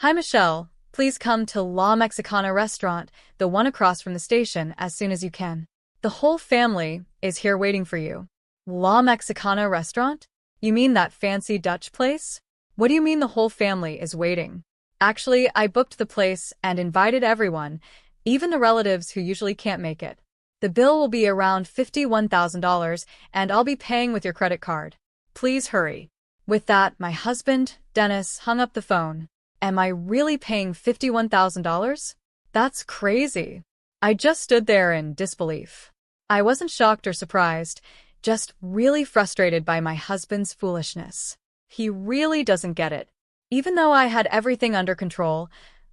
Hi, Michelle. Please come to La Mexicana restaurant, the one across from the station, as soon as you can. The whole family is here waiting for you. La Mexicana restaurant? You mean that fancy Dutch place? What do you mean the whole family is waiting? Actually, I booked the place and invited everyone, even the relatives who usually can't make it. The bill will be around $51,000, and I'll be paying with your credit card. Please hurry. With that, my husband, Dennis, hung up the phone. Am I really paying $51,000? That's crazy. I just stood there in disbelief. I wasn't shocked or surprised, just really frustrated by my husband's foolishness. He really doesn't get it. Even though I had everything under control,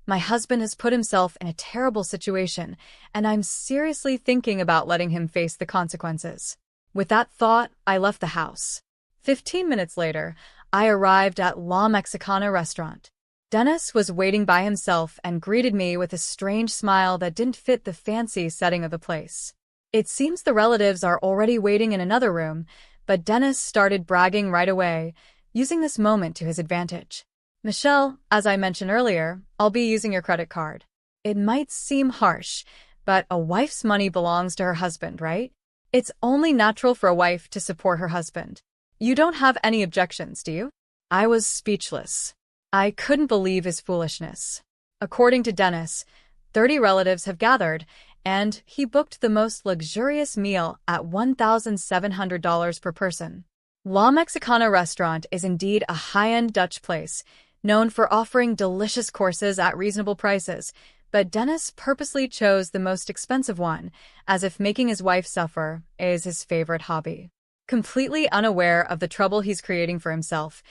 my husband has put himself in a terrible situation, and I'm seriously thinking about letting him face the consequences. With that thought, I left the house. 15 minutes later, I arrived at La Mexicana restaurant. Dennis was waiting by himself and greeted me with a strange smile that didn't fit the fancy setting of the place. It seems the relatives are already waiting in another room, but Dennis started bragging right away, using this moment to his advantage. Michelle, as I mentioned earlier, I'll be using your credit card. It might seem harsh, but a wife's money belongs to her husband, right? It's only natural for a wife to support her husband. You don't have any objections, do you? I was speechless. I couldn't believe his foolishness. According to Dennis, 30 relatives have gathered, and he booked the most luxurious meal at $1,700 per person. La Mexicana restaurant is indeed a high-end Dutch place, known for offering delicious courses at reasonable prices, but Dennis purposely chose the most expensive one, as if making his wife suffer is his favorite hobby. Completely unaware of the trouble he's creating for himself,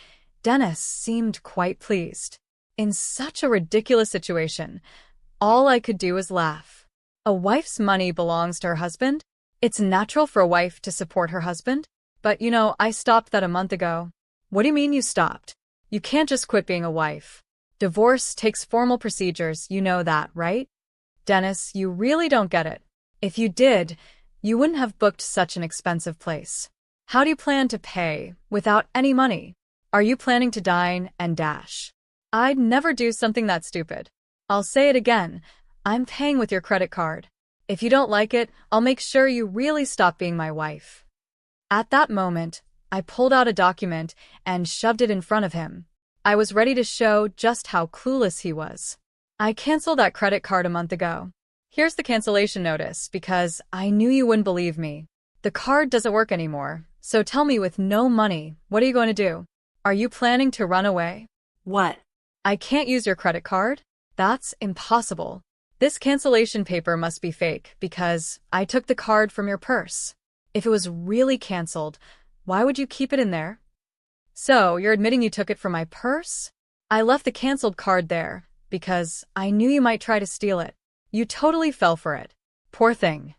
Dennis seemed quite pleased. In such a ridiculous situation, all I could do was laugh. A wife's money belongs to her husband? It's natural for a wife to support her husband? But I stopped that a month ago. What do you mean you stopped? You can't just quit being a wife. Divorce takes formal procedures, you know that, right? Dennis, you really don't get it. If you did, you wouldn't have booked such an expensive place. How do you plan to pay without any money? Are you planning to dine and dash? I'd never do something that stupid. I'll say it again. I'm paying with your credit card. If you don't like it, I'll make sure you really stop being my wife. At that moment, I pulled out a document and shoved it in front of him. I was ready to show just how clueless he was. I canceled that credit card a month ago. Here's the cancellation notice because I knew you wouldn't believe me. The card doesn't work anymore, so tell me, with no money, what are you going to do? Are you planning to run away? What? I can't use your credit card? That's impossible. This cancellation paper must be fake because I took the card from your purse. If it was really canceled, why would you keep it in there? So, you're admitting you took it from my purse? I left the canceled card there because I knew you might try to steal it. You totally fell for it. Poor thing.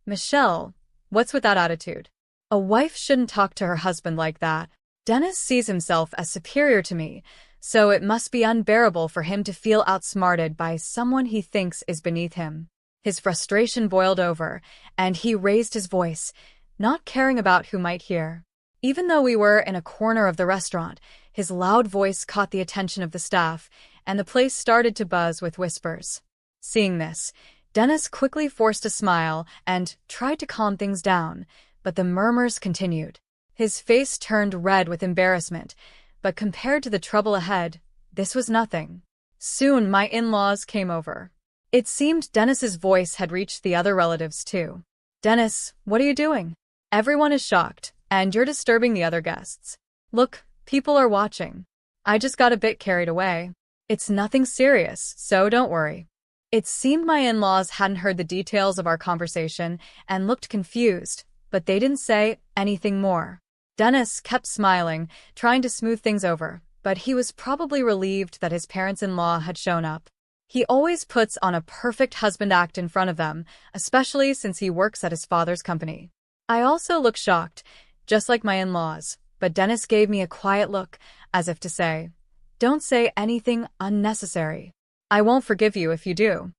Michelle, what's with that attitude? A wife shouldn't talk to her husband like that. Dennis sees himself as superior to me, so it must be unbearable for him to feel outsmarted by someone he thinks is beneath him. His frustration boiled over, and he raised his voice, not caring about who might hear. Even though we were in a corner of the restaurant, his loud voice caught the attention of the staff, and the place started to buzz with whispers. Seeing this, Dennis quickly forced a smile and tried to calm things down, but the murmurs continued. His face turned red with embarrassment, but compared to the trouble ahead, this was nothing. Soon my in-laws came over. It seemed Dennis's voice had reached the other relatives too. Dennis, what are you doing? Everyone is shocked, and you're disturbing the other guests. Look, people are watching. I just got a bit carried away. It's nothing serious, so don't worry. It seemed my in-laws hadn't heard the details of our conversation and looked confused, but they didn't say anything more. Dennis kept smiling, trying to smooth things over, but he was probably relieved that his parents-in-law had shown up. He always puts on a perfect husband act in front of them, especially since he works at his father's company. I also looked shocked, just like my in-laws, but Dennis gave me a quiet look, as if to say, "Don't say anything unnecessary. I won't forgive you if you do."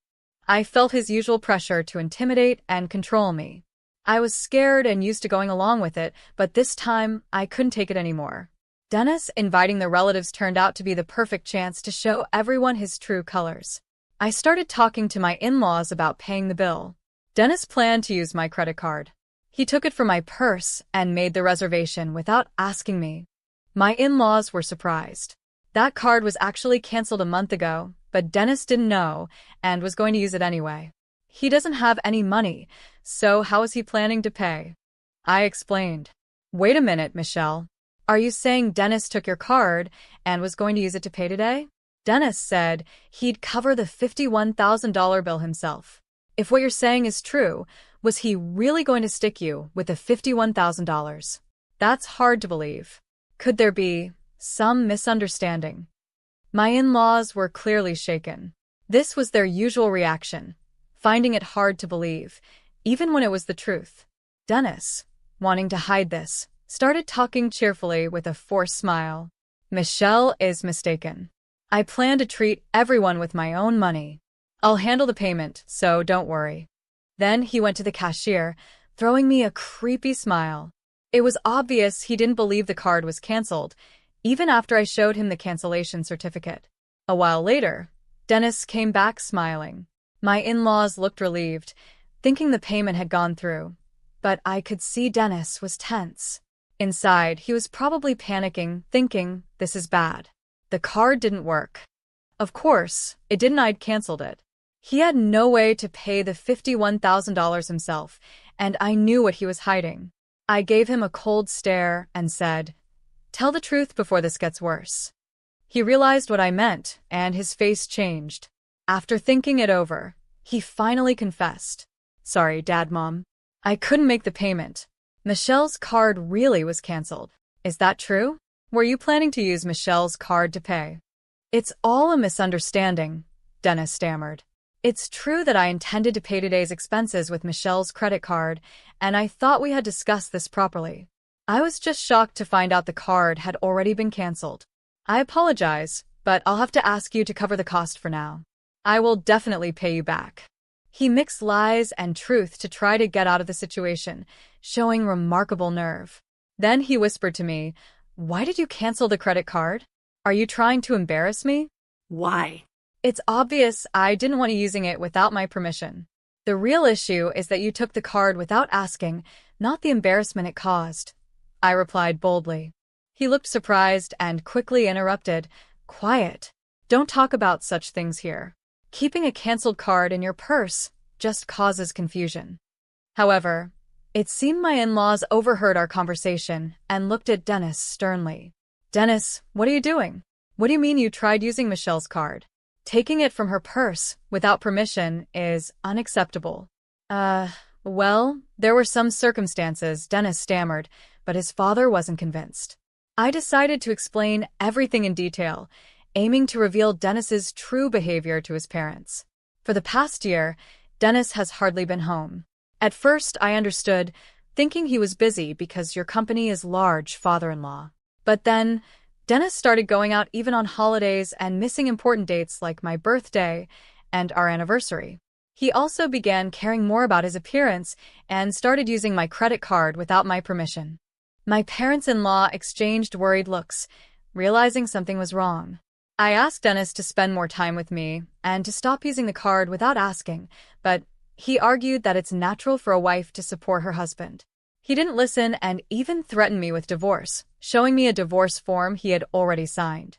I felt his usual pressure to intimidate and control me. I was scared and used to going along with it, but this time I couldn't take it anymore. Dennis inviting the relatives turned out to be the perfect chance to show everyone his true colors. I started talking to my in-laws about paying the bill. Dennis planned to use my credit card. He took it from my purse and made the reservation without asking me. My in-laws were surprised. That card was actually canceled a month ago, but Dennis didn't know and was going to use it anyway. He doesn't have any money, so how is he planning to pay? I explained. Wait a minute, Michelle. Are you saying Dennis took your card and was going to use it to pay today? Dennis said he'd cover the $51,000 bill himself. If what you're saying is true, was he really going to stick you with the $51,000? That's hard to believe. Could there be some misunderstanding? My in-laws were clearly shaken. This was their usual reaction, finding it hard to believe, even when it was the truth. Dennis, wanting to hide this, started talking cheerfully with a forced smile. Michelle is mistaken. I plan to treat everyone with my own money. I'll handle the payment, so don't worry. Then he went to the cashier, throwing me a creepy smile. It was obvious he didn't believe the card was canceled, even after I showed him the cancellation certificate. A while later, Dennis came back smiling. My in-laws looked relieved, thinking the payment had gone through. But I could see Dennis was tense. Inside, he was probably panicking, thinking, this is bad. The card didn't work. Of course, it didn't. I'd canceled it. He had no way to pay the $51,000 himself, and I knew what he was hiding. I gave him a cold stare and said, "Tell the truth before this gets worse." He realized what I meant, and his face changed. After thinking it over, he finally confessed. "Sorry, Dad, Mom. I couldn't make the payment. Michelle's card really was canceled. Is that true? Were you planning to use Michelle's card to pay?" "It's all a misunderstanding," Dennis stammered. "It's true that I intended to pay today's expenses with Michelle's credit card, and I thought we had discussed this properly. I was just shocked to find out the card had already been canceled. I apologize, but I'll have to ask you to cover the cost for now. I will definitely pay you back." He mixed lies and truth to try to get out of the situation, showing remarkable nerve. Then he whispered to me, "Why did you cancel the credit card? Are you trying to embarrass me?" Why? "It's obvious I didn't want you using it without my permission. The real issue is that you took the card without asking, not the embarrassment it caused," I replied boldly. He looked surprised and quickly interrupted, "Quiet. Don't talk about such things here. Keeping a canceled card in your purse just causes confusion." However, it seemed my in-laws overheard our conversation and looked at Dennis sternly. "Dennis, what are you doing? What do you mean you tried using Michelle's card? Taking it from her purse without permission is unacceptable." Well, there were some circumstances," Dennis stammered, but his father wasn't convinced. I decided to explain everything in detail, aiming to reveal Dennis's true behavior to his parents. For the past year, Dennis has hardly been home. At first, I understood, thinking he was busy because your company is large, father-in-law. But then, Dennis started going out even on holidays and missing important dates like my birthday and our anniversary. He also began caring more about his appearance and started using my credit card without my permission. My parents-in-law exchanged worried looks, realizing something was wrong. I asked Dennis to spend more time with me and to stop using the card without asking, but he argued that it's natural for a wife to support her husband. He didn't listen and even threatened me with divorce, showing me a divorce form he had already signed.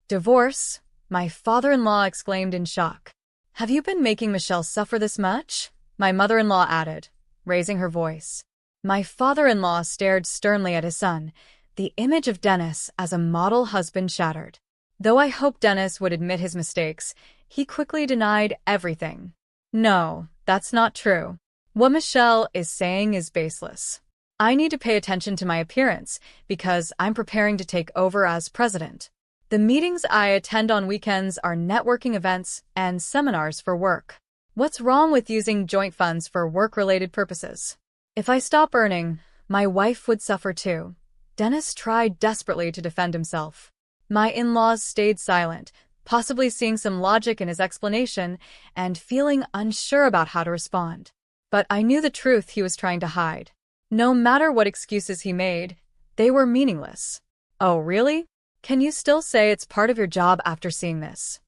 "Divorce?" my father-in-law exclaimed in shock. "Have you been making Michelle suffer this much?" my mother-in-law added, raising her voice. My father-in-law stared sternly at his son, the image of Dennis as a model husband shattered. Though I hoped Dennis would admit his mistakes, he quickly denied everything. "No, that's not true. What Michelle is saying is baseless. I need to pay attention to my appearance because I'm preparing to take over as president. The meetings I attend on weekends are networking events and seminars for work. What's wrong with using joint funds for work-related purposes? If I stop earning, my wife would suffer too." Dennis tried desperately to defend himself. My in-laws stayed silent, possibly seeing some logic in his explanation and feeling unsure about how to respond. But I knew the truth he was trying to hide. No matter what excuses he made, they were meaningless. Oh, really? Can you still say it's part of your job after seeing this?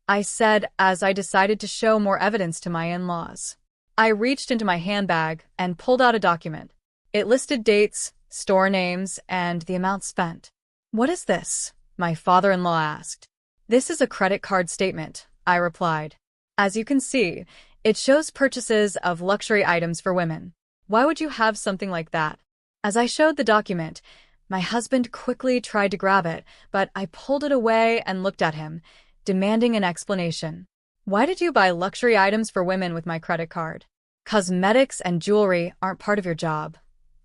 I said as I decided to show more evidence to my in-laws. I reached into my handbag and pulled out a document. It listed dates, store names, and the amount spent. What is this? My father-in-law asked. This is a credit card statement, I replied. As you can see, it shows purchases of luxury items for women. Why would you have something like that? As I showed the document, my husband quickly tried to grab it, but I pulled it away and looked at him, demanding an explanation. Why did you buy luxury items for women with my credit card? Cosmetics and jewelry aren't part of your job,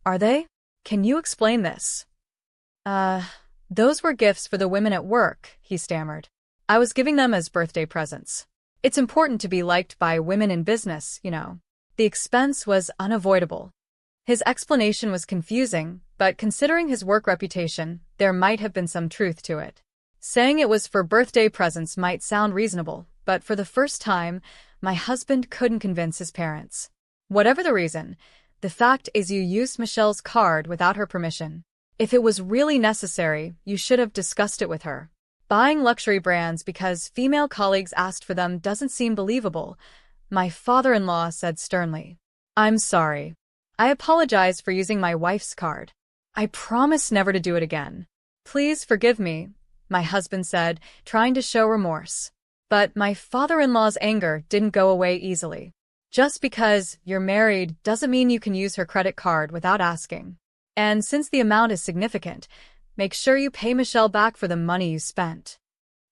are they? Can you explain this? Those were gifts for the women at work, he stammered. I was giving them as birthday presents. It's important to be liked by women in business, you know. The expense was unavoidable. His explanation was confusing, but considering his work reputation, there might have been some truth to it. Saying it was for birthday presents might sound reasonable, but for the first time, my husband couldn't convince his parents. Whatever the reason, the fact is you used Michelle's card without her permission. If it was really necessary, you should have discussed it with her. Buying luxury brands because female colleagues asked for them doesn't seem believable, my father-in-law said sternly. I'm sorry. I apologize for using my wife's card. I promise never to do it again. Please forgive me, my husband said, trying to show remorse. But my father-in-law's anger didn't go away easily. Just because you're married doesn't mean you can use her credit card without asking. And since the amount is significant, make sure you pay Michelle back for the money you spent.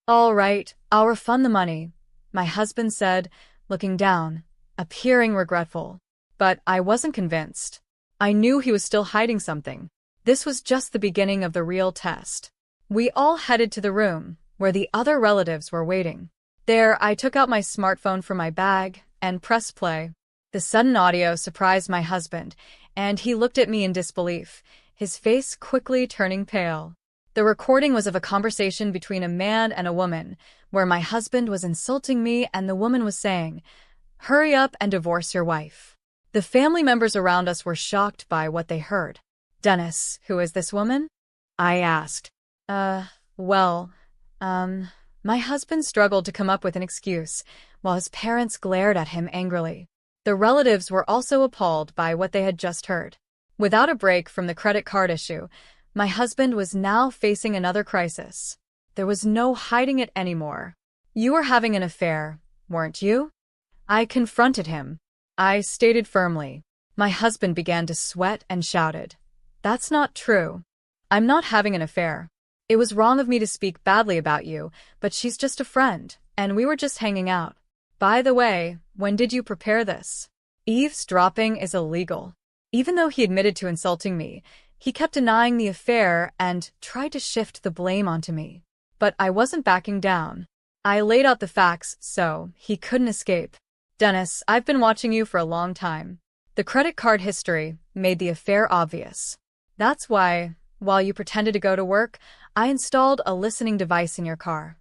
All right, I'll refund the money, my husband said, looking down, appearing regretful. But I wasn't convinced. I knew he was still hiding something. This was just the beginning of the real test. We all headed to the room, where the other relatives were waiting. There, I took out my smartphone from my bag and pressed play. The sudden audio surprised my husband, and he looked at me in disbelief, his face quickly turning pale. The recording was of a conversation between a man and a woman, where my husband was insulting me and the woman was saying, "Hurry up and divorce your wife." The family members around us were shocked by what they heard. Dennis, who is this woman? I asked. My husband struggled to come up with an excuse, while his parents glared at him angrily. The relatives were also appalled by what they had just heard. Without a break from the credit card issue, my husband was now facing another crisis. There was no hiding it anymore. You were having an affair, weren't you? I confronted him. I stated firmly. My husband began to sweat and shouted, "That's not true. I'm not having an affair. It was wrong of me to speak badly about you, but she's just a friend, and we were just hanging out. By the way, when did you prepare this? Eavesdropping is illegal." Even though he admitted to insulting me, he kept denying the affair and tried to shift the blame onto me. But I wasn't backing down. I laid out the facts so he couldn't escape. Dennis, I've been watching you for a long time. The credit card history made the affair obvious. That's why, while you pretended to go to work, I installed a listening device in your car.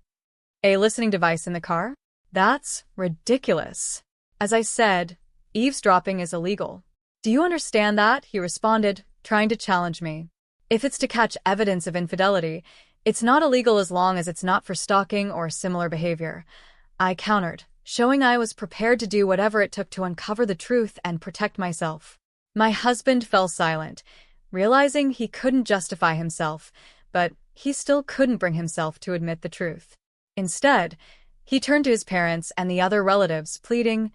A listening device in the car? That's ridiculous. As I said, eavesdropping is illegal. Do you understand that? He responded, trying to challenge me. If it's to catch evidence of infidelity, it's not illegal as long as it's not for stalking or similar behavior. I countered, showing I was prepared to do whatever it took to uncover the truth and protect myself. My husband fell silent, realizing he couldn't justify himself, but he still couldn't bring himself to admit the truth. Instead, he turned to his parents and the other relatives, pleading,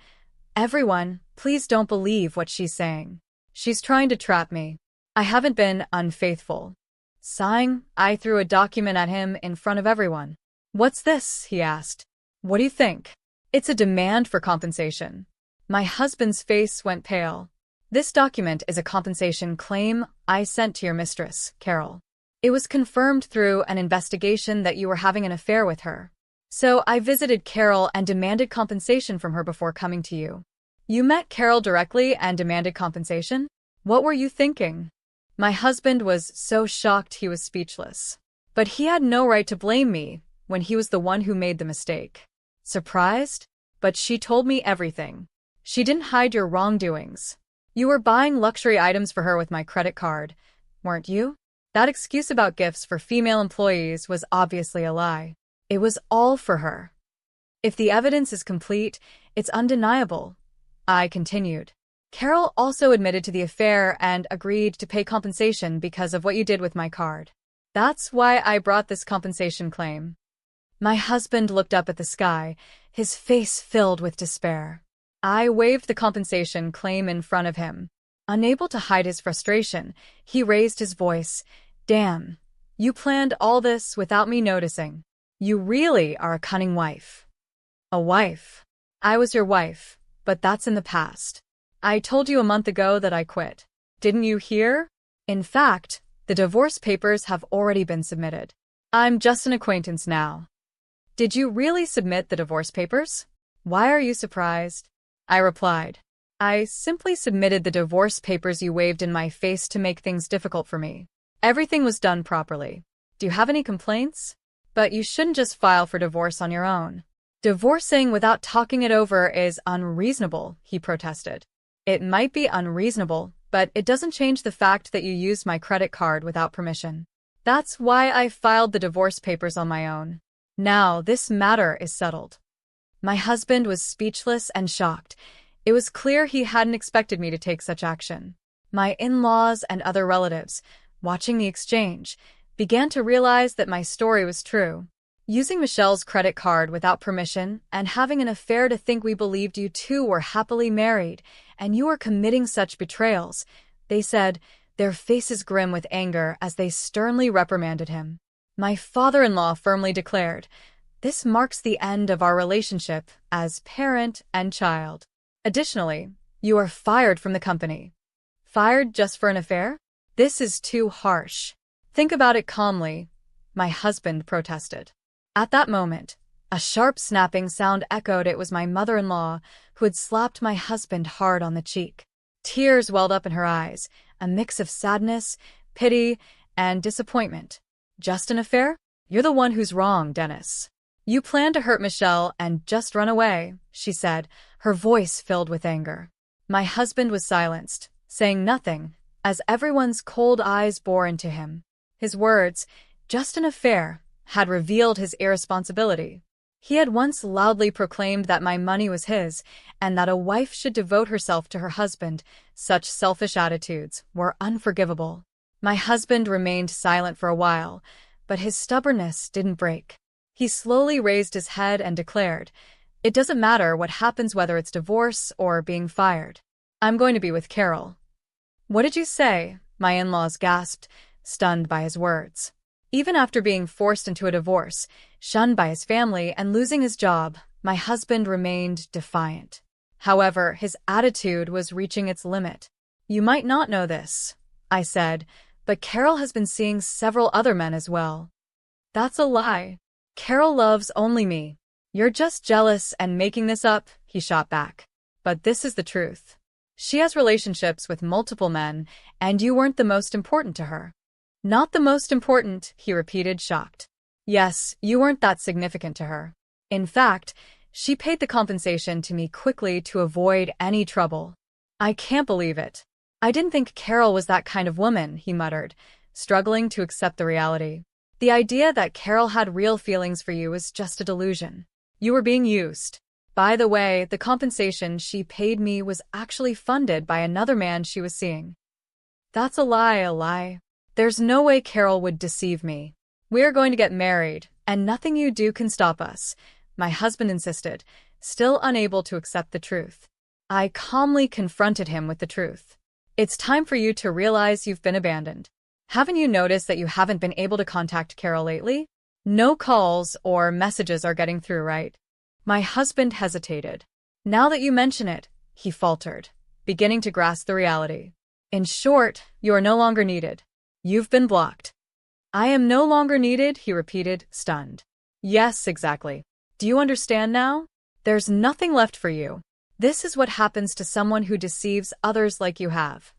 "Everyone, please don't believe what she's saying. She's trying to trap me. I haven't been unfaithful." Sighing, I threw a document at him in front of everyone. "What's this?" he asked. "What do you think?" "It's a demand for compensation." My husband's face went pale. "This document is a compensation claim I sent to your mistress, Carol. It was confirmed through an investigation that you were having an affair with her. So I visited Carol and demanded compensation from her before coming to you." "You met Carol directly and demanded compensation? What were you thinking?" My husband was so shocked he was speechless. But he had no right to blame me when he was the one who made the mistake. Surprised? But she told me everything. She didn't hide your wrongdoings. You were buying luxury items for her with my credit card, weren't you? That excuse about gifts for female employees was obviously a lie. It was all for her. If the evidence is complete, it's undeniable, I continued. Carol also admitted to the affair and agreed to pay compensation because of what you did with my card. That's why I brought this compensation claim. My husband looked up at the sky, his face filled with despair. I waved the compensation claim in front of him. Unable to hide his frustration, he raised his voice. Damn, you planned all this without me noticing. You really are a cunning wife. A wife. I was your wife, but that's in the past. I told you a month ago that I quit. Didn't you hear? In fact, the divorce papers have already been submitted. I'm just an acquaintance now. Did you really submit the divorce papers? Why are you surprised? I replied. I simply submitted the divorce papers you waved in my face to make things difficult for me. Everything was done properly. Do you have any complaints? But you shouldn't just file for divorce on your own. Divorcing without talking it over is unreasonable, he protested. It might be unreasonable, but it doesn't change the fact that you used my credit card without permission. That's why I filed the divorce papers on my own. Now this matter is settled. My husband was speechless and shocked. It was clear he hadn't expected me to take such action. My in-laws and other relatives, watching the exchange, began to realize that my story was true. Using Michelle's credit card without permission and having an affair to think we believed you two were happily married and you were committing such betrayals, they said, their faces grim with anger as they sternly reprimanded him. My father-in-law firmly declared, "This marks the end of our relationship as parent and child. Additionally, you are fired from the company." Fired just for an affair? This is too harsh. Think about it calmly, my husband protested. At that moment, a sharp snapping sound echoed. It was my mother-in-law who had slapped my husband hard on the cheek. Tears welled up in her eyes, a mix of sadness, pity, and disappointment. Just an affair? You're the one who's wrong, Dennis. You planned to hurt Michelle and just run away, she said, her voice filled with anger. My husband was silenced, saying nothing, as everyone's cold eyes bore into him. His words, "just an affair," had revealed his irresponsibility. He had once loudly proclaimed that my money was his and that a wife should devote herself to her husband. Such selfish attitudes were unforgivable. My husband remained silent for a while, but his stubbornness didn't break. He slowly raised his head and declared, "It doesn't matter what happens, whether it's divorce or being fired. I'm going to be with Carol." "What did you say?" my in-laws gasped, stunned by his words. Even after being forced into a divorce, shunned by his family, and losing his job, my husband remained defiant. However, his attitude was reaching its limit. "You might not know this," I said, "but Carol has been seeing several other men as well." "That's a lie. Carol loves only me. You're just jealous and making this up," he shot back. "But this is the truth. She has relationships with multiple men, and you weren't the most important to her." "Not the most important," he repeated, shocked. "Yes, you weren't that significant to her. In fact, she paid the compensation to me quickly to avoid any trouble." "I can't believe it. I didn't think Carol was that kind of woman," he muttered, struggling to accept the reality. "The idea that Carol had real feelings for you was just a delusion. You were being used. By the way, the compensation she paid me was actually funded by another man she was seeing." "That's a lie, a lie. There's no way Carol would deceive me. We're going to get married, and nothing you do can stop us," my husband insisted, still unable to accept the truth. I calmly confronted him with the truth. "It's time for you to realize you've been abandoned. Haven't you noticed that you haven't been able to contact Carol lately? No calls or messages are getting through, right?" My husband hesitated. "Now that you mention it," he faltered, beginning to grasp the reality. "In short, you are no longer needed. You've been blocked." "I am no longer needed," he repeated, stunned. "Yes, exactly. Do you understand now? There's nothing left for you. This is what happens to someone who deceives others like you have."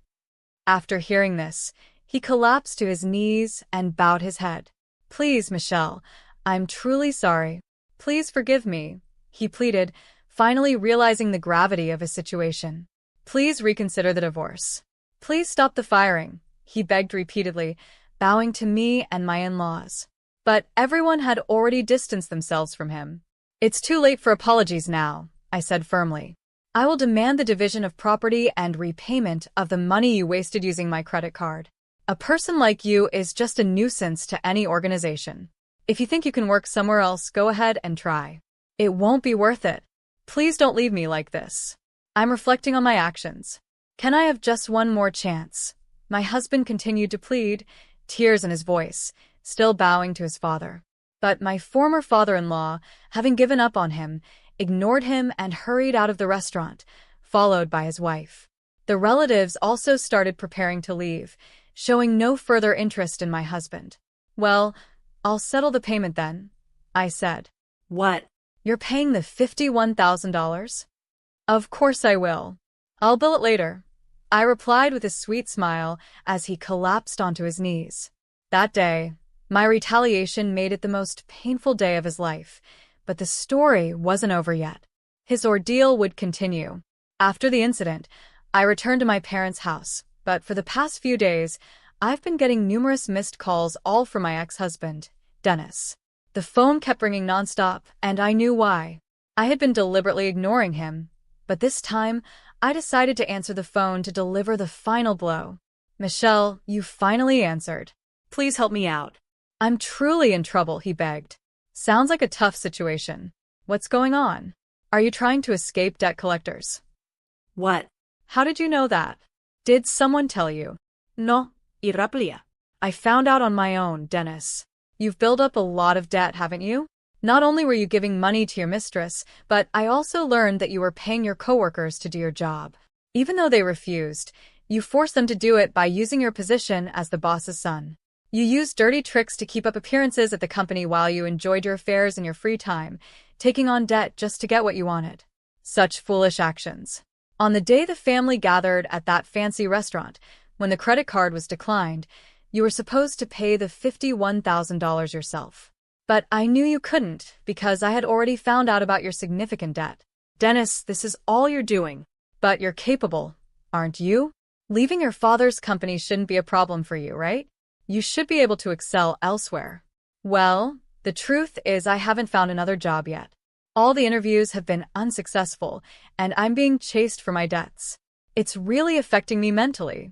After hearing this, he collapsed to his knees and bowed his head. "Please, Michelle, I'm truly sorry. Please forgive me," he pleaded, finally realizing the gravity of his situation. "Please reconsider the divorce. Please stop the firing," he begged repeatedly, bowing to me and my in-laws. But everyone had already distanced themselves from him. "It's too late for apologies now," I said firmly. "I will demand the division of property and repayment of the money you wasted using my credit card. A person like you is just a nuisance to any organization. If you think you can work somewhere else, go ahead and try. It won't be worth it. Please don't leave me like this. I'm reflecting on my actions. Can I have just one more chance?" My husband continued to plead, tears in his voice, still bowing to his father. But my former father-in-law, having given up on him, ignored him and hurried out of the restaurant, followed by his wife. The relatives also started preparing to leave, showing no further interest in my husband. "Well, I'll settle the payment then," I said. "What? "You're paying the $51,000? "Of course I will. I'll bill it later," I replied with a sweet smile as he collapsed onto his knees. That day, my retaliation made it the most painful day of his life, but the story wasn't over yet. His ordeal would continue. After the incident, I returned to my parents' house, but for the past few days, I've been getting numerous missed calls, all from my ex-husband, Dennis. The phone kept ringing nonstop, and I knew why. I had been deliberately ignoring him, but this time, I decided to answer the phone to deliver the final blow. "Michelle, you finally answered. Please help me out." "I'm truly in trouble," he begged. "Sounds like a tough situation. What's going on? Are you trying to escape debt collectors?" "What?" "How did you know that? Did someone tell you?" "No, irraplia." "I found out on my own, Dennis. You've built up a lot of debt, haven't you? Not only were you giving money to your mistress, but I also learned that you were paying your coworkers to do your job. Even though they refused, you forced them to do it by using your position as the boss's son. You used dirty tricks to keep up appearances at the company while you enjoyed your affairs in your free time, taking on debt just to get what you wanted. Such foolish actions. On the day the family gathered at that fancy restaurant, when the credit card was declined, you were supposed to pay the $51,000 yourself. But I knew you couldn't because I had already found out about your significant debt. Dennis, this is all you're doing. But you're capable, aren't you? Leaving your father's company shouldn't be a problem for you, right? You should be able to excel elsewhere. Well, the truth is I haven't found another job yet. All the interviews have been unsuccessful, and I'm being chased for my debts. It's really affecting me mentally."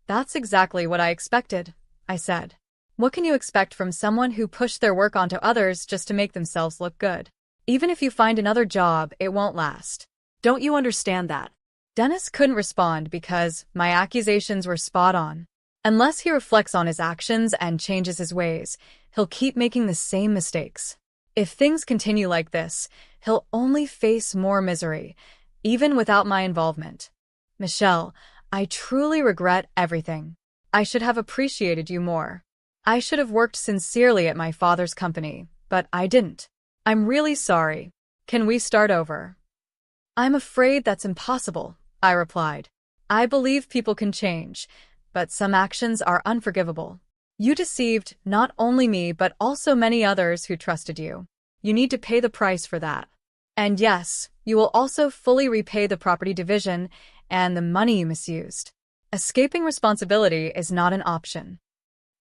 "That's exactly what I expected," I said. "What can you expect from someone who pushed their work onto others just to make themselves look good? Even if you find another job, it won't last. Don't you understand that?" Dennis couldn't respond because my accusations were spot on. Unless he reflects on his actions and changes his ways, he'll keep making the same mistakes. If things continue like this, he'll only face more misery, even without my involvement. "Michelle, I truly regret everything. I should have appreciated you more. I should have worked sincerely at my father's company, but I didn't. I'm really sorry. Can we start over?" "I'm afraid that's impossible," I replied. "I believe people can change, but some actions are unforgivable. You deceived not only me but also many others who trusted you. You need to pay the price for that. And yes, you will also fully repay the property division and the money you misused. Escaping responsibility is not an option."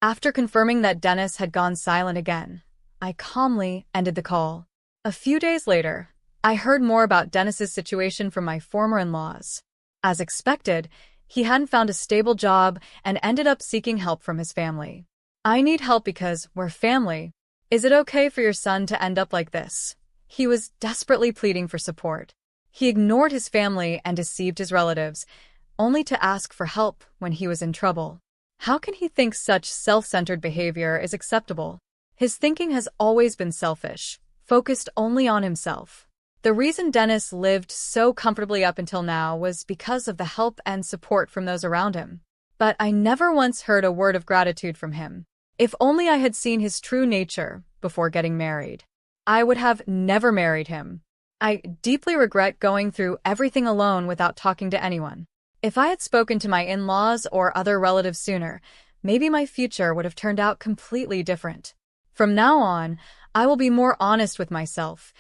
After confirming that Dennis had gone silent again, I calmly ended the call. A few days later, I heard more about Dennis's situation from my former in-laws. As expected, he hadn't found a stable job and ended up seeking help from his family. "I need help because we're family. Is it okay for your son to end up like this?" He was desperately pleading for support. He ignored his family and deceived his relatives, only to ask for help when he was in trouble. How can he think such self-centered behavior is acceptable? His thinking has always been selfish, focused only on himself. The reason Dennis lived so comfortably up until now was because of the help and support from those around him. But I never once heard a word of gratitude from him. If only I had seen his true nature before getting married. I would have never married him. I deeply regret going through everything alone without talking to anyone. If I had spoken to my in-laws or other relatives sooner, maybe my future would have turned out completely different. From now on, I will be more honest with myself,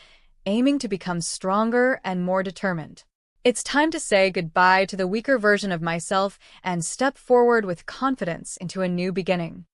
aiming to become stronger and more determined. It's time to say goodbye to the weaker version of myself and step forward with confidence into a new beginning.